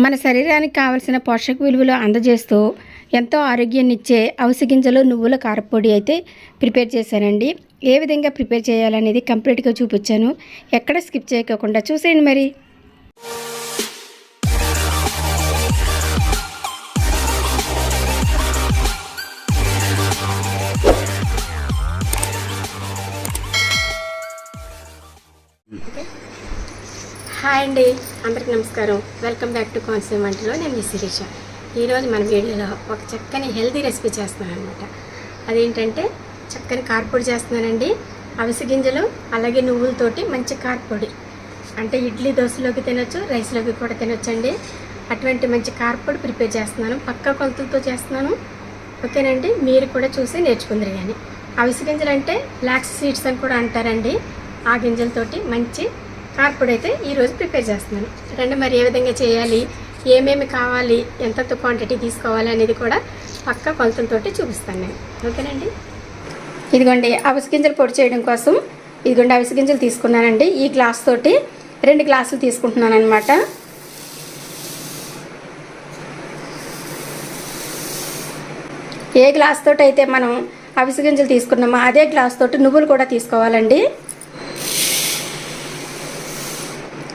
మన శరీరానికి కావలసిన పోషక విలువలు అందజేస్తూ ఎంతో ఆరోగ్యాన్నిచ్చే అవిసె గింజలు నువ్వుల కారపొడి అయితే ప్రిపేర్ చేశానండి. ఏ విధంగా ప్రిపేర్ చేయాలనేది కంప్లీట్గా చూపించాను. ఎక్కడ స్కిప్ చేయకుండా చూసేయండి. మరి హాయ్ అండి, అందరికి నమస్కారం. వెల్కమ్ బ్యాక్ టు కోనసీమ వంటలో. నేను మీ శిరీష. ఈరోజు మన వీడియోలో ఒక చక్కని హెల్తీ రెసిపీ చేస్తున్నాను అనమాట. అదేంటంటే చక్కని కారపొడి చేస్తున్నానండి. అవిసె గింజలు అలాగే నువ్వులతోటి మంచి కారపొడి, అంటే ఇడ్లీ దోశలోకి తినొచ్చు, రైస్లోకి కూడా తినొచ్చండి. అటువంటి మంచి కారపొడి ప్రిపేర్ చేస్తున్నాను. పక్కా కొలతలతో చేస్తున్నాను. ఓకేనండి, మీరు కూడా చూసి నేర్చుకుందరు. కానీ అవిసె గింజలు అంటే ఫ్లాక్స్ సీడ్స్ అని కూడా అంటారండి. ఆ గింజలతోటి మంచి కారపొడి అయితే ఈరోజు ప్రిపేర్ చేస్తున్నాను. రండి, మరి ఏ విధంగా చేయాలి, ఏమేమి కావాలి, ఎంత క్వాంటిటీ తీసుకోవాలి అనేది కూడా పక్కా కొలతలతోటి చూపిస్తాను నేను. ఓకేనండి, ఇదిగోండి అవిసె గింజలు పొడి చేయడం కోసం ఇదిగోండి అవిసె గింజలు తీసుకున్నానండి. ఈ గ్లాస్ తోటి 2 గ్లాసులు తీసుకుంటున్నాను అనమాట. ఏ గ్లాస్ తోటి అయితే మనం అవిసె గింజలు తీసుకున్నామో అదే గ్లాస్ తోటి నువ్వులు కూడా తీసుకోవాలండి.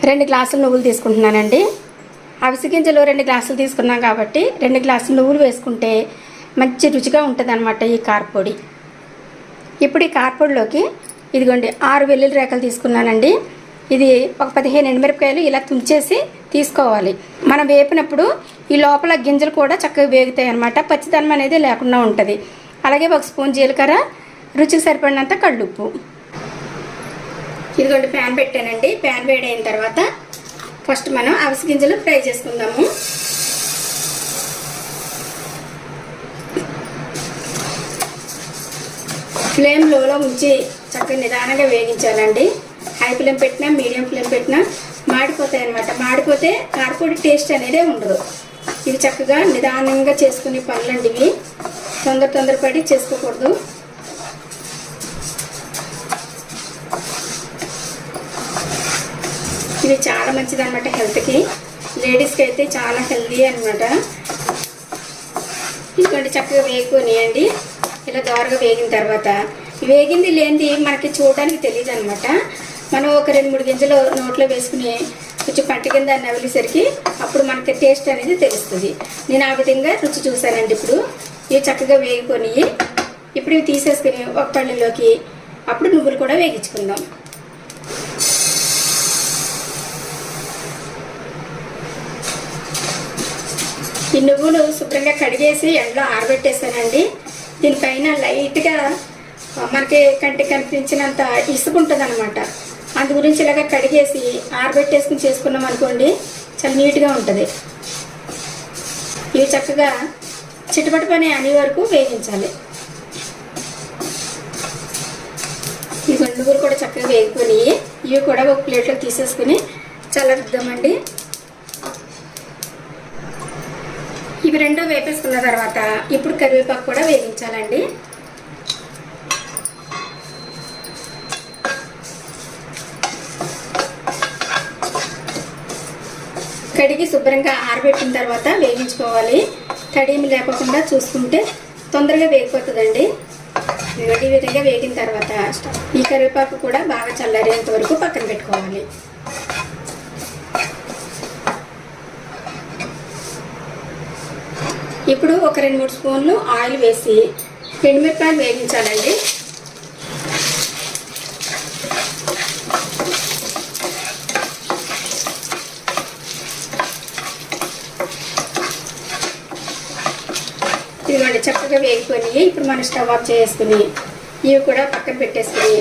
2 గ్లాసులు నువ్వులు తీసుకుంటున్నానండి. అవిసె గింజలు 2 గ్లాసులు తీసుకున్నాం కాబట్టి 2 గ్లాసులు నువ్వులు వేసుకుంటే మంచి రుచిగా ఉంటుంది అనమాట ఈ కారపొడి. ఇప్పుడు ఈ కారపొడిలోకి ఇదిగోండి 6 వెల్లుల్లి రేఖలు తీసుకున్నానండి. ఇది ఒక 15 ఎండుమిరపకాయలు ఇలా తుంచేసి తీసుకోవాలి. మనం వేపినప్పుడు ఈ లోపల గింజలు కూడా చక్కగా వేగుతాయి అనమాట. పచ్చిదనం అనేది లేకుండా ఉంటుంది. అలాగే 1 స్పూన్ జీలకర్ర, రుచికి సరిపడినంత కళ్ళుప్పు. ఇదిగోండి ప్యాన్ పెట్టానండి. ప్యాన్ వేడైన తర్వాత ఫస్ట్ మనం అవిసె గింజలు ఫ్రై చేసుకుందాము. ఫ్లేమ్ లోలో ఉంచి చక్కగా నిదానంగా వేగించాలండి. హై ఫ్లేమ్ పెట్టినా మీడియం ఫ్లేమ్ పెట్టినా మాడిపోతాయి అన్నమాట. మాడిపోతే కారపొడి టేస్ట్ అనేది ఉండదు. ఇవి చక్కగా నిదానంగా చేసుకునే పనులండి. ఇవి తొందరపడి చేసుకోకూడదు. ఇది చాలా మంచిది అనమాట హెల్త్కి. లేడీస్కి అయితే చాలా హెల్తీ అనమాట. ఎందుకంటే చక్కగా వేగుకొనియండి. ఇలా దోరగా వేగిన తర్వాత వేగింది లేనిది మనకి చూడడానికి తెలియదు అనమాట. మనం ఒక 2-3 గింజలు నోట్లో వేసుకుని కొంచెం పట్టి కింద నవిలేసరికి అప్పుడు మనకి టేస్ట్ అనేది తెలుస్తుంది. నేను ఆ విధంగా రుచి చూసానండి. ఇప్పుడు ఇవి చక్కగా వేగుకొని ఇప్పుడు ఇవి తీసేసుకుని ఒక పళ్ళలోకి అప్పుడు నువ్వులు కూడా వేగించుకుందాం. ఈ నువ్వులు శుభ్రంగా కడిగేసి ఎండలో ఆరబెట్టేసానండి. దీనిపైన లైట్గా మనకి కంటికి కనిపించినంత ఇసుక ఉంటుంది అనమాట. అందు గురించి ఇలాగ కడిగేసి ఆరబెట్టేసుకుని చేసుకున్నాం అనుకోండి, చాలా నీట్గా ఉంటుంది. ఇవి చక్కగా చిటపట పని అనే వరకు వేగించాలి. ఈ నువ్వులు కూడా చక్కగా వేగుకొని ఇవి కూడా ఒక ప్లేట్లో తీసేసుకుని చల్లరిద్దామండి. ఇవి 2 వేపేసుకున్న తర్వాత ఇప్పుడు కరివేపాకు కూడా వేగించాలండి. కడిగి శుభ్రంగా ఆరబెట్టిన తర్వాత వేగించుకోవాలి. తడిమి లేకుండా చూసుకుంటే తొందరగా వేగిపోతుందండి. ఈ విధంగా వేగిన తర్వాత ఈ కరివేపాకు కూడా బాగా చల్లారేంత వరకు పక్కన పెట్టుకోవాలి. ఇప్పుడు ఒక 2-3 స్పూన్లు ఆయిల్ వేసి ఎండుమిరపకాయలు వేగించాలండి. ఇదిగోండి చక్కగా వేగిపోయి ఇప్పుడు మనం స్టవ్ ఆఫ్ చేసుకుని ఇవి కూడా పక్కన పెట్టేసుకుని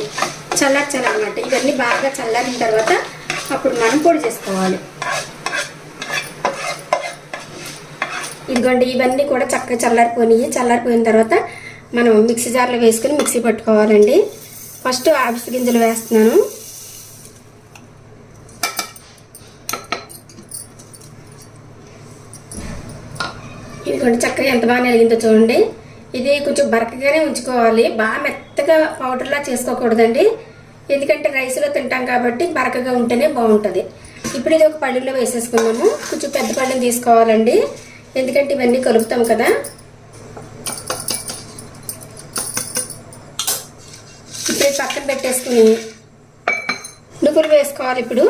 చల్లార్చాలన్నమాట. ఇవన్నీ బాగా చల్లారిన తర్వాత అప్పుడు మనం పొడి చేసుకోవాలి. ఇదిగోండి ఇవన్నీ కూడా చక్కగా చల్లారిపోయిన తర్వాత మనం మిక్సీ జార్లో వేసుకుని మిక్సీ పట్టుకోవాలండి. ఫస్ట్ అవిసె గింజలు వేస్తున్నాను. ఇదిగోండి చక్కగా ఎంత బాగా నలిగిందో చూడండి. ఇది కొంచెం బరకగానే ఉంచుకోవాలి. బాగా మెత్తగా పౌడర్లా చేసుకోకూడదండి. ఎందుకంటే రైస్లో తింటాం కాబట్టి బరకగా ఉంటేనే బాగుంటుంది. ఇప్పుడు ఇది ఒక పళ్ళెంలో వేసేసుకున్నాము. కొంచెం పెద్ద పళ్ళెం తీసుకోవాలండి, ఎందుకంటే ఇవన్నీ కలుపుతాం కదా. ఇప్పుడు పక్కన పెట్టేసుకుని నువ్వులు వేసుకోవాలి. ఇప్పుడు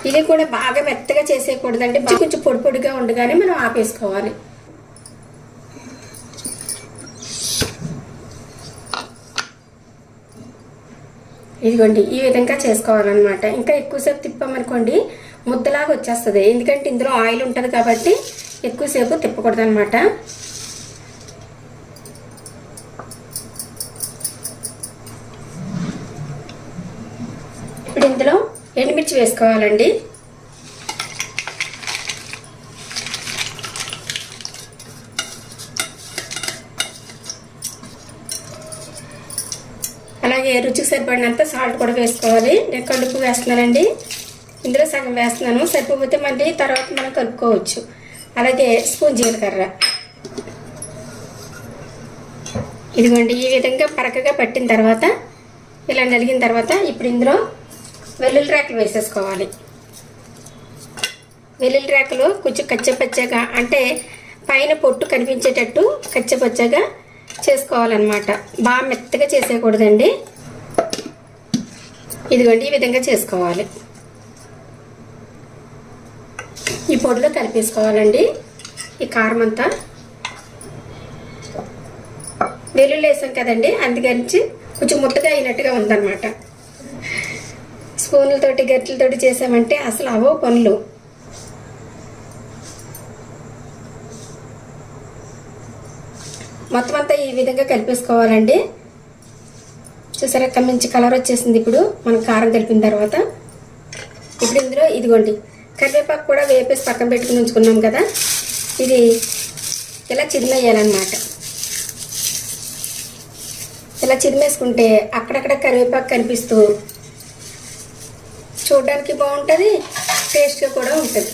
ఇది కూడా బాగా మెత్తగా చేసేయకూడదండి, కొంచెం పొడి పొడిగా ఉండగానే మనం ఆపేసుకోవాలి. ఇదిగోండి ఈ విధంగా చేసుకోవాలన్నమాట. ఇంకా ఎక్కువసేపు తిప్పామనుకోండి ముద్దలాగా వచ్చేస్తుంది, ఎందుకంటే ఇందులో ఆయిల్ ఉంటుంది కాబట్టి ఎక్కువసేపు తిప్పకూడదు అనమాట. ఇప్పుడు ఇందులో ఎండుమిర్చి వేసుకోవాలండి. అలాగే రుచికి సరిపడినంత సాల్ట్ కూడా వేసుకోవాలి. నేను కలుపు వేస్తున్నానండి, ఇందులో సగం వేస్తున్నాను, సరిపోతే మళ్ళీ తర్వాత మనం కలుపుకోవచ్చు. అలాగే స్పూన్ జీలకర్ర. ఇదిగోండి ఈ విధంగా పరకగా పట్టిన తర్వాత ఇలా నలిగిన తర్వాత ఇప్పుడు ఇందులో వెల్లుల్లి రేకలు వేసేసుకోవాలి. వెల్లుల్లి రేకలు కొంచెం కచ్చపచ్చగా, అంటే పైన పొట్టు కనిపించేటట్టు కచ్చపచ్చగా చేసుకోవాలన్నమాట, బాగా మెత్తగా చేసేయకూడదండి. ఇదిగోండి ఈ విధంగా చేసుకోవాలి. ఈ పొడిలో కలిపేసుకోవాలండి ఈ కారం అంతా. వెల్లుల్లి వేసాం కదండి, అందుకని కొంచెం ముద్దగా అయినట్టుగా ఉందన్నమాట. స్పూన్లతోటి గట్లతోటి చేసామంటే అసలు అవో పనులు. మొత్తం అంతా ఈ విధంగా కలిపేసుకోవాలండి. చూసారా మంచి కలర్ వచ్చేసింది ఇప్పుడు మనం కారం కలిపిన తర్వాత. ఇప్పుడు ఇందులో ఇదిగోండి కరివేపాకు కూడా వేపేసి పక్కన పెట్టుకుని ఉంచుకున్నాం కదా, ఇది ఇలా చిరిమేయాలన్నమాట. ఇలా చిరిమేసుకుంటే అక్కడక్కడ కరివేపాకు కనిపిస్తూ చూడడానికి బాగుంటుంది, టేస్ట్గా కూడా ఉంటుంది.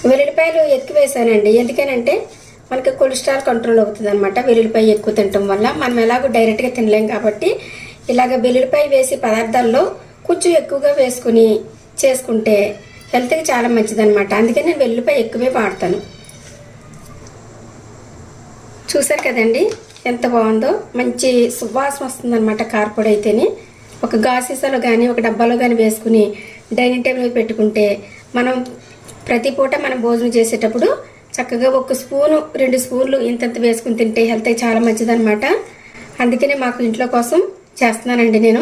వెల్లుల్లిపాయలు ఎక్కువ వేసానండి, ఎందుకనంటే మనకి కొలెస్ట్రాల్ కంట్రోల్ అవుతుంది అనమాట. వెల్లుల్లిపాయ ఎక్కువ తినటం వల్ల మనం ఎలాగో డైరెక్ట్గా తినలేం కాబట్టి ఇలాగ వెల్లుల్లిపాయ వేసి పదార్థాల్లో కొంచెం ఎక్కువగా వేసుకుని చేసుకుంటే హెల్త్కి చాలా మంచిదన్నమాట. అందుకని నేను వెల్లుల్లిపాయ ఎక్కువే వాడతాను. చూసారు కదండి ఎంత బాగుందో, మంచి సువాసన వస్తుందన్నమాట కారపొడి అయితేనే. ఒక గాసీసాలో కానీ ఒక డబ్బాలో కానీ వేసుకుని డైనింగ్ టేబుల్ మీద పెట్టుకుంటే మనం ప్రతి పూట మనం భోజనం చేసేటప్పుడు చక్కగా 1 స్పూను 2 స్పూన్లు ఇంతంత వేసుకుని తింటే హెల్త్కి చాలా మంచిదన్నమాట. అందుకనే మాకు ఇంట్లో కోసం చేస్తున్నానండి నేను.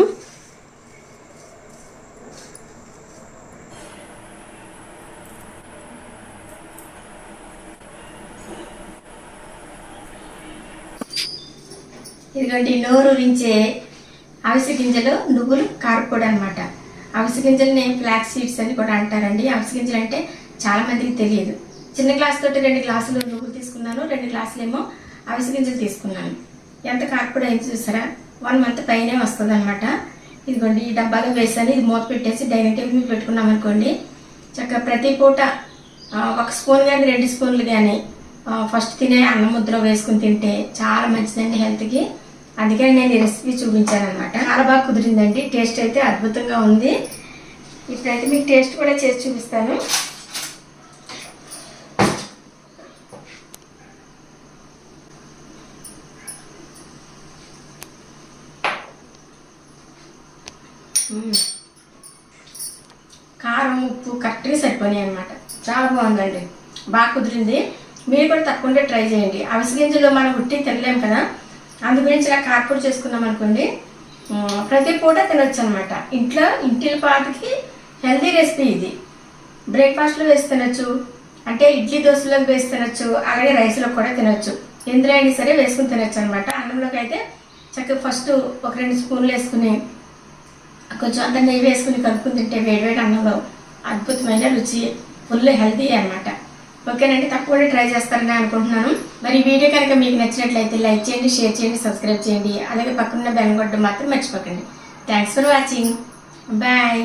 ఇదిగోండి నోరూరించే అవిసె గింజలు నువ్వులు కారపొడి అనమాట. అవిసె గింజలని ఫ్లాక్స్ సీడ్స్ అని కూడా అంటారండి. అవిసె గింజలు అంటే చాలా మందికి తెలియదు. చిన్న గ్లాస్ తోటి 2 గ్లాసులు నువ్వులు తీసుకున్నాను, 2 గ్లాసులు ఏమో అవిసె గింజలు తీసుకున్నాను. ఎంత కారపొడి అయింది చూసారా, 1 మంత్ పైనే వస్తుంది అనమాట. ఇదిగోండి ఈ డబ్బాలో వేసాను, ఇది మూత పెట్టేసి డైనింగ్ టేబుల్ మీద పెట్టుకున్నాం అనుకోండి, చక్కగా ప్రతి పూట 1 స్పూన్ కానీ 2 స్పూన్లు కానీ ఫస్ట్ తినే అన్నం ముద్దలో వేసుకుని తింటే చాలా మంచిదండి హెల్త్కి. అందుకని నేను ఈ రెసిపీ చూపించాను అనమాట. చాలా బాగా కుదిరిందండి, టేస్ట్ అయితే అద్భుతంగా ఉంది. ఇప్పుడైతే మీకు టేస్ట్ కూడా చేసి చూపిస్తాను. కారం ఉప్పు కరెక్ట్గా సరిపోయాయి అనమాట. చాలా బాగుందండి, బాగా కుదిరింది. మీరు కూడా తప్పకుండా ట్రై చేయండి. అవిసె గింజలు మనం ఉట్టి తినలేము కదా, అందు గురించి ఇలా కారపొడి చేసుకున్నాం అనుకోండి ప్రతి పూట తినొచ్చు అనమాట. ఇంటి పాటికి హెల్తీ రెసిపీ ఇది. బ్రేక్ఫాస్ట్లో వేసి తినొచ్చు, అంటే ఇడ్లీ దోశలోకి వేసి తినొచ్చు, అలాగే రైస్లో కూడా తినొచ్చు. ఎందులో అయినా సరే వేసుకుని తినొచ్చు అనమాట. అన్నంలోకి అయితే చక్కగా ఫస్ట్ 1-2 స్పూన్లు వేసుకుని కొంచెం అంత నెయ్యి వేసుకుని కలుపుకుని తింటే వేడివేడి అన్నంలో అద్భుతమైన రుచి, ఫుల్ హెల్తీ అనమాట. ఓకేనండి, తప్పకుండా ట్రై చేస్తారని అనుకుంటున్నాను. మరి ఈ వీడియో కనుక మీకు నచ్చినట్లయితే లైక్ చేయండి, షేర్ చేయండి, సబ్స్క్రైబ్ చేయండి. అలాగే పక్కన బెల్ కొట్టడం మాత్రం మర్చిపోకండి. Thanks for watching. బాయ్.